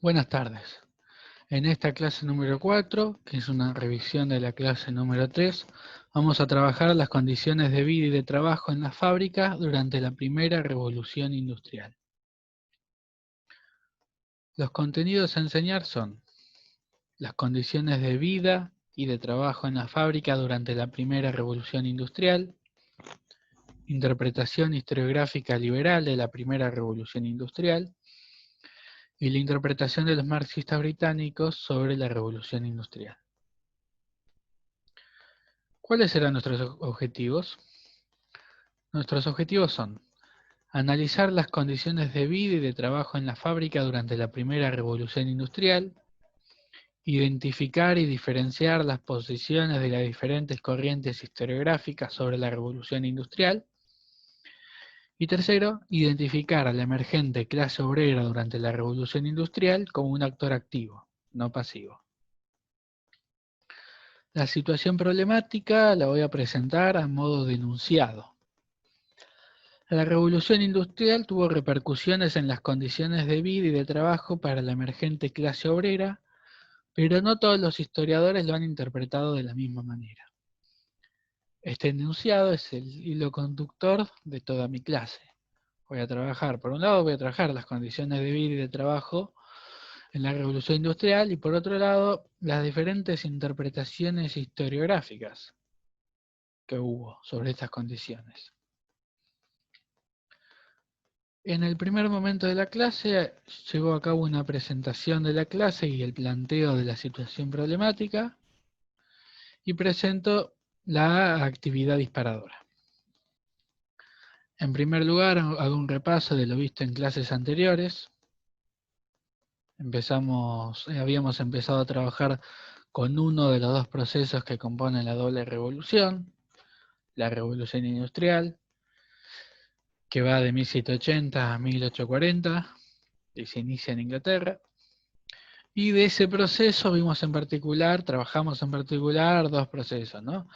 Buenas tardes. En esta clase número 4, que es una revisión de la clase número 3, vamos a trabajar las condiciones de vida y de trabajo en las fábricas durante la primera revolución industrial. Los contenidos a enseñar son las condiciones de vida y de trabajo en la fábrica durante la primera revolución industrial, interpretación historiográfica liberal de la primera revolución industrial, y la interpretación de los marxistas británicos sobre la revolución industrial. ¿Cuáles serán nuestros objetivos? Nuestros objetivos son analizar las condiciones de vida y de trabajo en la fábrica durante la primera revolución industrial, identificar y diferenciar las posiciones de las diferentes corrientes historiográficas sobre la revolución industrial, y tercero, identificar a la emergente clase obrera durante la revolución industrial como un actor activo, no pasivo. La situación problemática la voy a presentar a modo de enunciado. La revolución industrial tuvo repercusiones en las condiciones de vida y de trabajo para la emergente clase obrera, pero no todos los historiadores lo han interpretado de la misma manera. Este enunciado es el hilo conductor de toda mi clase. Voy a trabajar, por un lado voy a trabajar las condiciones de vida y de trabajo en la revolución industrial y por otro lado las diferentes interpretaciones historiográficas que hubo sobre estas condiciones. En el primer momento de la clase llevo a cabo una presentación de la clase y el planteo de la situación problemática y presento la actividad disparadora. En primer lugar hago un repaso de lo visto en clases anteriores. Habíamos empezado a trabajar con uno de los dos procesos que componen la doble revolución, la revolución industrial, que va de 1780 a 1840 y se inicia en Inglaterra. Y de ese proceso trabajamos en particular dos procesos, ¿no?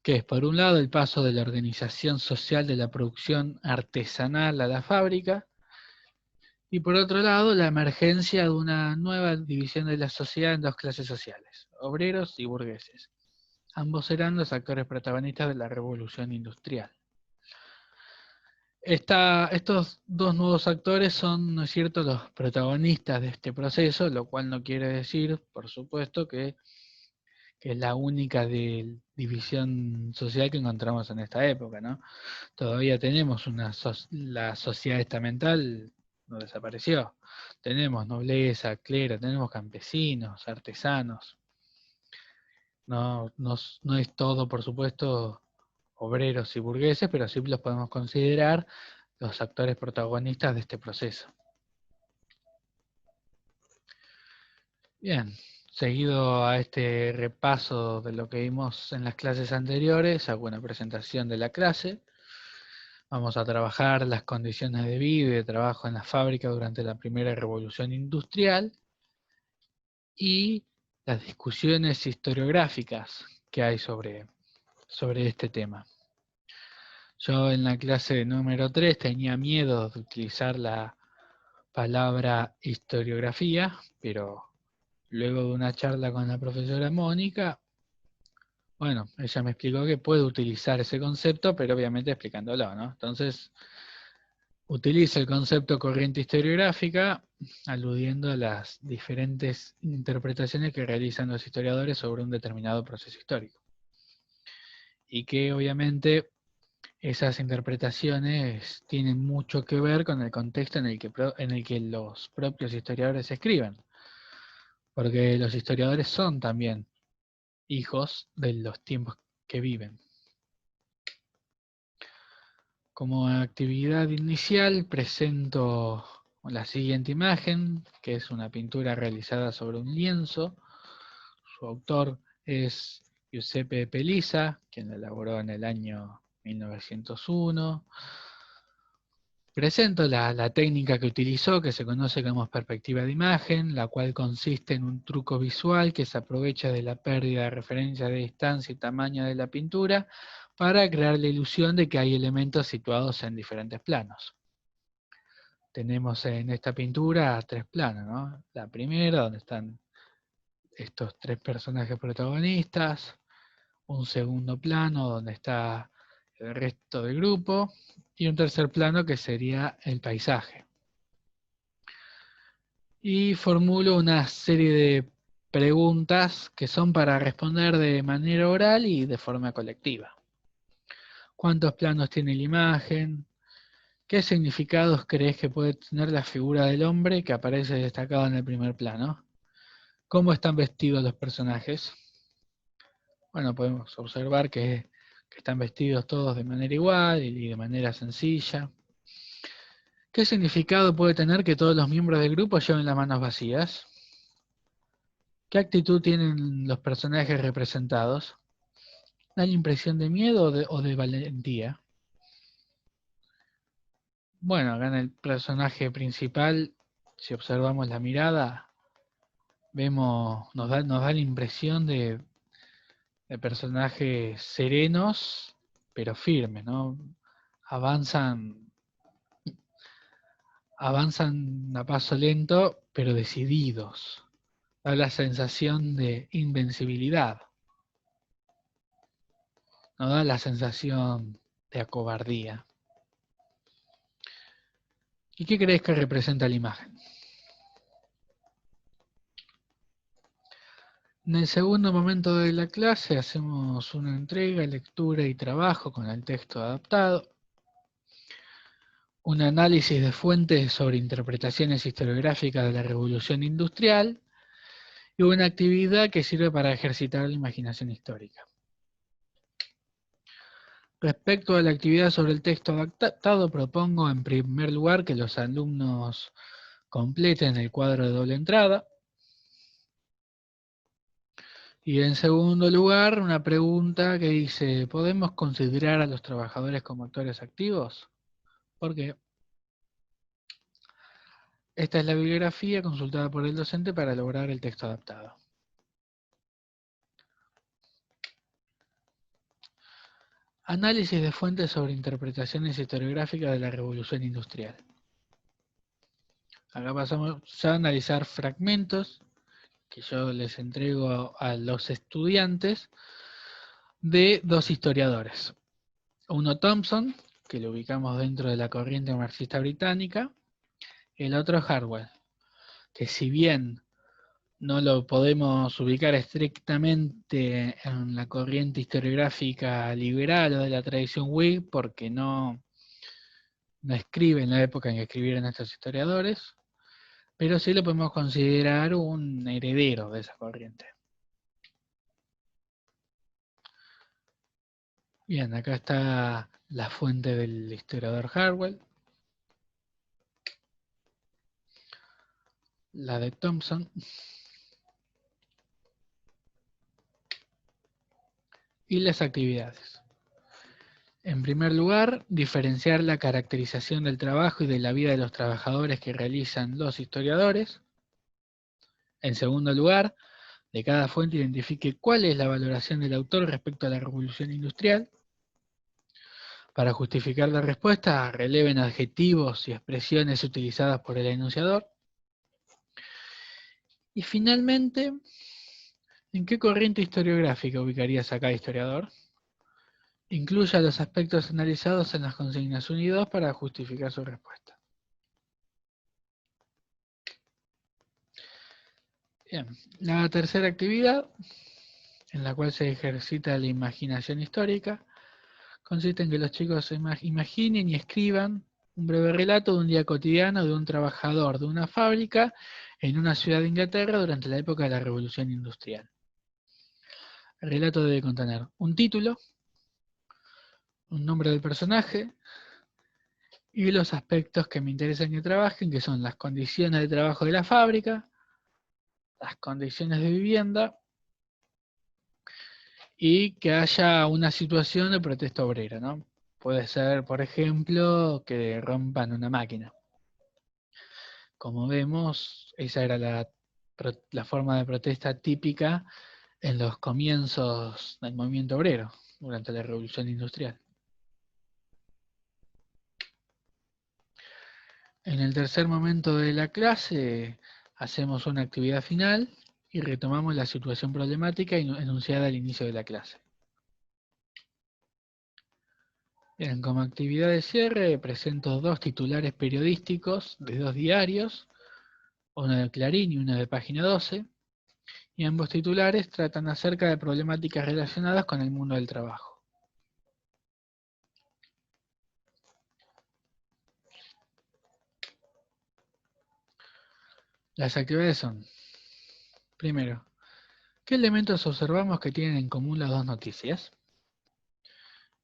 Que es por un lado el paso de la organización social de la producción artesanal a la fábrica, y por otro lado la emergencia de una nueva división de la sociedad en dos clases sociales, obreros y burgueses. Ambos eran los actores protagonistas de la revolución industrial. Estos dos nuevos actores son, ¿no es cierto?, los protagonistas de este proceso, lo cual no quiere decir, por supuesto, que es la única división social que encontramos en esta época, ¿no? Todavía tenemos la sociedad estamental no desapareció. Tenemos nobleza, clero, tenemos campesinos, artesanos. No es todo, por supuesto, obreros y burgueses, pero sí los podemos considerar los actores protagonistas de este proceso. Bien, seguido a este repaso de lo que vimos en las clases anteriores, hago una presentación de la clase. Vamos a trabajar las condiciones de vida y de trabajo en la fábrica durante la primera revolución industrial y las discusiones historiográficas que hay sobre este tema. Yo en la clase número 3 tenía miedo de utilizar la palabra historiografía, pero luego de una charla con la profesora Mónica, bueno, ella me explicó que puedo utilizar ese concepto, pero obviamente explicándolo, ¿no? Entonces, utiliza el concepto corriente historiográfica, aludiendo a las diferentes interpretaciones que realizan los historiadores sobre un determinado proceso histórico. Y que obviamente esas interpretaciones tienen mucho que ver con el contexto en el que los propios historiadores escriben. Porque los historiadores son también hijos de los tiempos que viven. Como actividad inicial presento la siguiente imagen, que es una pintura realizada sobre un lienzo. Su autor es Giuseppe Pelliza, quien la elaboró en el año 1901. Presento la técnica que utilizó, que se conoce como perspectiva de imagen, la cual consiste en un truco visual que se aprovecha de la pérdida de referencia de distancia y tamaño de la pintura para crear la ilusión de que hay elementos situados en diferentes planos. tenemos en esta pintura 3 planos, ¿no? La primera, donde están estos 3 personajes protagonistas, un segundo plano donde está el resto del grupo, y un tercer plano que sería el paisaje. Y formulo una serie de preguntas que son para responder de manera oral y de forma colectiva. ¿Cuántos planos tiene la imagen? ¿Qué significados crees que puede tener la figura del hombre que aparece destacado en el primer plano? ¿Cómo están vestidos los personajes? Bueno, podemos observar que están vestidos todos de manera igual y de manera sencilla. ¿Qué significado puede tener que todos los miembros del grupo lleven las manos vacías? ¿Qué actitud tienen los personajes representados? ¿Da la impresión de miedo o de valentía? Bueno, acá en el personaje principal, si observamos la mirada, nos da la impresión de personajes serenos, pero firmes, ¿no? Avanzan, avanzan a paso lento, pero decididos. Da la sensación de invencibilidad, no da la sensación de acobardía. ¿Y qué crees que representa la imagen? En el segundo momento de la clase hacemos una entrega, lectura y trabajo con el texto adaptado, un análisis de fuentes sobre interpretaciones historiográficas de la Revolución Industrial y una actividad que sirve para ejercitar la imaginación histórica. Respecto a la actividad sobre el texto adaptado, propongo en primer lugar que los alumnos completen el cuadro de doble entrada. Y en segundo lugar, una pregunta que dice, ¿podemos considerar a los trabajadores como actores activos? Porque esta es la bibliografía consultada por el docente para elaborar el texto adaptado. Análisis de fuentes sobre interpretaciones historiográficas de la Revolución Industrial. Acá pasamos ya a analizar fragmentos que yo les entrego a los estudiantes de 2 historiadores. Uno Thompson, que lo ubicamos dentro de la corriente marxista británica, el otro Harwell, que si bien no lo podemos ubicar estrictamente en la corriente historiográfica liberal o de la tradición Whig, porque no escribe en la época en que escribieron estos historiadores, pero sí lo podemos considerar un heredero de esa corriente. Bien, acá está la fuente del historiador Harwell, la de Thompson, y las actividades. En primer lugar, diferenciar la caracterización del trabajo y de la vida de los trabajadores que realizan los historiadores. En segundo lugar, de cada fuente identifique cuál es la valoración del autor respecto a la revolución industrial. Para justificar la respuesta, releven adjetivos y expresiones utilizadas por el enunciador. Y finalmente, ¿en qué corriente historiográfica ubicarías a cada historiador? Incluya los aspectos analizados en las consignas 1 y 2 para justificar su respuesta. Bien, la tercera actividad, en la cual se ejercita la imaginación histórica, consiste en que los chicos imaginen y escriban un breve relato de un día cotidiano de un trabajador de una fábrica en una ciudad de Inglaterra durante la época de la Revolución Industrial. El relato debe contener un título, un nombre del personaje y los aspectos que me interesan que trabajen, que son las condiciones de trabajo de la fábrica, las condiciones de vivienda y que haya una situación de protesta obrera, ¿no? Puede ser, por ejemplo, que rompan una máquina. Como vemos, esa era la forma de protesta típica en los comienzos del movimiento obrero, durante la Revolución Industrial. En el tercer momento de la clase hacemos una actividad final y retomamos la situación problemática enunciada al inicio de la clase. Bien, como actividad de cierre presento 2 titulares periodísticos de 2 diarios, uno de Clarín y uno de Página 12, y ambos titulares tratan acerca de problemáticas relacionadas con el mundo del trabajo. Las actividades son, primero, ¿qué elementos observamos que tienen en común las dos noticias?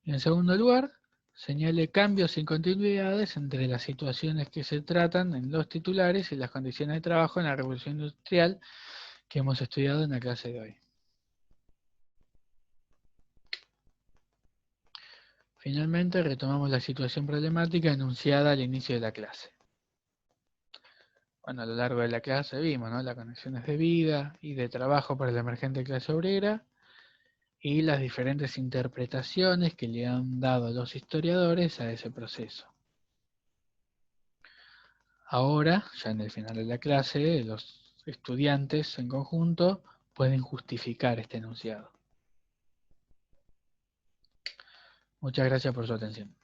Y en segundo lugar, señale cambios y continuidades entre las situaciones que se tratan en los titulares y las condiciones de trabajo en la revolución industrial que hemos estudiado en la clase de hoy. Finalmente, retomamos la situación problemática enunciada al inicio de la clase. Bueno, a lo largo de la clase vimos, ¿no?, las condiciones de vida y de trabajo para la emergente clase obrera y las diferentes interpretaciones que le han dado los historiadores a ese proceso. Ahora, ya en el final de la clase, los estudiantes en conjunto pueden justificar este enunciado. Muchas gracias por su atención.